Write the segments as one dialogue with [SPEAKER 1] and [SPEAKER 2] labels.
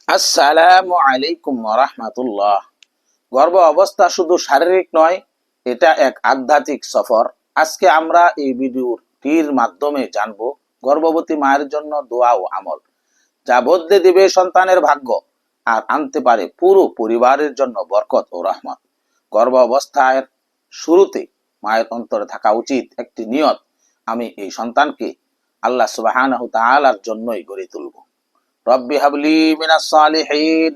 [SPEAKER 1] আসসালামু আলাইকুম ওয়া রাহমাতুল্লাহ। গর্ভ অবস্থা শুধু শারীরিক নয়, এটা এক আধ্যাত্মিক সফর। আজকে আমরা এই ভিডিওটির মাধ্যমে জানব গর্ভবতী মায়ের জন্য দোয়া ও আমল, যা বদলে দিবে সন্তানের ভাগ্য আর আনতে পারে পুরো পরিবারের জন্য বরকত ও রহমত। গর্ভ অবস্থায় শুরুতে মায়ের অন্তরে থাকা উচিত একটি নিয়ত, আমি এই সন্তানকে আল্লাহ সুবহানাহু তাআলার জন্যই গড়ে তুলব। রব্বি হাবলি মিনাস সালিহিন,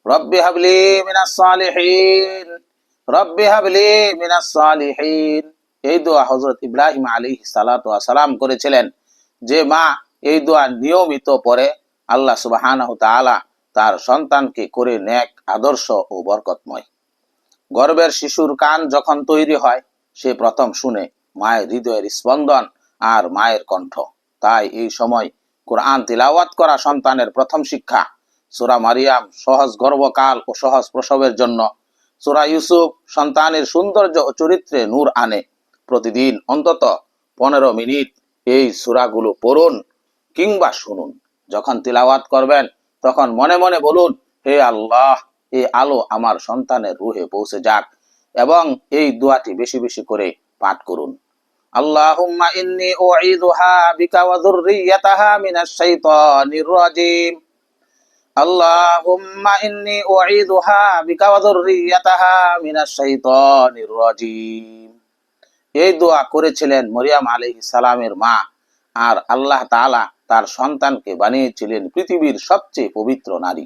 [SPEAKER 1] রব্বি হাবলি মিনাস সালিহিন, রব্বি হাবলি মিনাস সালিহিন। এই দোয়া হযরত ইব্রাহিম আলাইহিস সালাতু ওয়াস সালাম করেছিলেন। যে মা এই দোয়া নিয়মিত পড়ে, আল্লাহ সুবহানাহু তাআলা তার সন্তানকে করে নেক, আদর্শ ও বরকতময়। গর্ভের শিশুর কান যখন তৈরি হয়, সে প্রথম শুনে মায়ের হৃদয়ের স্পন্দন আর মায়ের কণ্ঠ। তাই এই সময় কোরআন তিলাওয়াত করা সন্তানের প্রথম শিক্ষা। সূরা মারিয়াম সহজ গর্ভকাল ও সহজ প্রসবের জন্য, সূরা ইউসুফ সন্তানের সৌন্দর্য ও চরিত্রে নূর আনে। প্রতিদিন অন্তত 15 মিনিট এই সূরাগুলো পড়ুন কিংবা শুনুন। যখন তিলাওয়াত করবেন তখন মনে মনে বলুন, হে আল্লাহ, এই আলো আমার সন্তানের রুহে পৌঁছে যাক, এবং এই দোয়াটি বেশি বেশি করে পাঠ করুন। আল্লাহুম্মা ইন্নী উঈযুহা বিকা ওয়া যুররিয়াতাহা মিনাশ শাইতানির রাজীম। আল্লাহুম্মা ইন্নী উঈযুহা বিকা ওয়া যুররিয়াতাহা মিনাশ শাইতানির রাজীম। এই দোয়া করেছিলেন মরিয়ম আলাইহিস সালামের মা, আর আল্লাহ তাআলা তার সন্তানকে বানিয়েছিলেন পৃথিবীর সবচেয়ে পবিত্র নারী।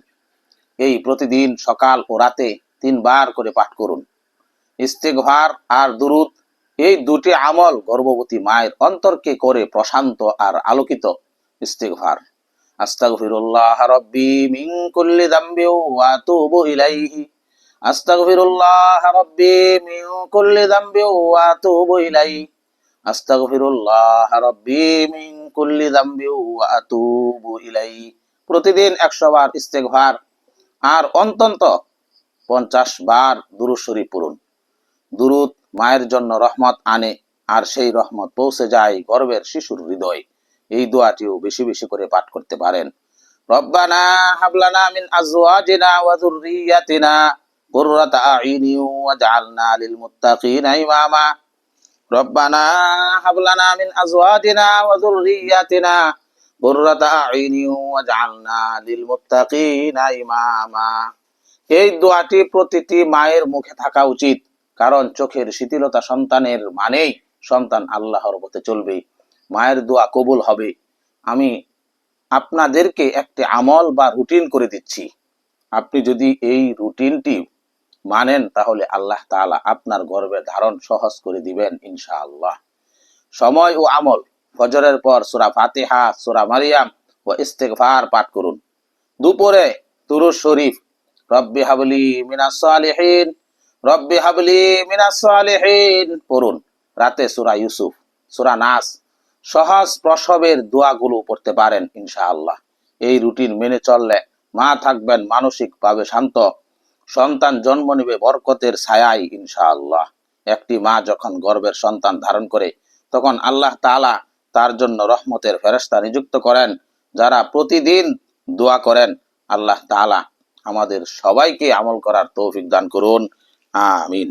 [SPEAKER 1] এই প্রতিদিন সকাল ও রাতে 3 বার করে পাঠ করুন। ইস্তেগফার আর দুরূদ, এই দুটি আমল গর্ভবতী মায়ের অন্তরকে করে প্রশান্ত আর আলোকিত। ইস্তেগফার: আস্তাগফিরুল্লাহ রাব্বি মিন কুল্লি যামবি ওয়া আতুবু ইলাইহি, আস্তাগফিরুল্লাহ রাব্বি মিন কুল্লি যামবি ওয়া আতুবু ইলাইহি, আস্তাগফিরুল্লাহ রাব্বি মিন কুল্লি যামবি ওয়া আতুবু ইলাইহি। প্রতিদিন 100 বার ইস্তেগফার আর অন্তত 50 বার দুরূদ শরীফ পড়ুন। দুরূদ মায়ের জন্য রহমত আনে, আর সেই রহমত পৌঁছে যায় গর্ভের শিশুর হৃদয়ে। এই দোয়াটিও বেশি বেশি করে পাঠ করতে পারেন। রব্বানা হাবলানা মিন আজওয়াজিনা ওয়া যুররিয়াতিনা কুররাতা আ'ইনি ওয়াজআলনা লিল মুত্তাকিনা ইমামা। রব্বানা হাবলানা মিন আজওয়াজিনা ওয়া যুররিয়াতিনা কুররাতা আ'ইনি ওয়াজআলনা লিল মুত্তাকিনা ইমামা। এই দোয়াটি প্রতিটি মায়ের মুখে থাকা উচিত, কারণ চোখের শিথিলতা সন্তানের মানেই সন্তান আল্লাহর পথে চলবে, মায়ের দোয়া কবুল হবে। আমি আপনাদেরকে একটি আমল বা রুটিন করে দিচ্ছি। আপনি যদি এই রুটিনটি মানেন, তাহলে আল্লাহ তাআলা আপনার গর্ভের ধারণ সহজ করে দিবেন ইনশাআল্লাহ। সময় ও আমল: ফজরের পর সূরা ফাতিহা, সূরা মারিয়াম ও ইস্তেগফার পাঠ করুন। দুপুরে দুরূদ শরীফ, রব্বি হাবলি মিনাস সালিহিন, রব্বি হাবলি মিনাস সালিহিন পড়ুন। রাতে সূরা ইউসুফ, সূরা নাস, সহজ প্রসবের দোয়াগুলো পড়তে পারেন ইনশাআল্লাহ। এই রুটিন মেনে চললে মা থাকবেন মানসিকভাবে শান্ত, সন্তান জন্ম নেবে বরকতের ছায়ায় ইনশাআল্লাহ। একটি মা যখন গর্ভের সন্তান ধারণ করে, তখন আল্লাহ তাআলা তার জন্য রহমতের ফেরেশতা নিযুক্ত করেন, যারা প্রতিদিন দোয়া করেন। আল্লাহ তাআলা আমাদের সবাইকে আমল করার তৌফিক দান করুন। আমিন।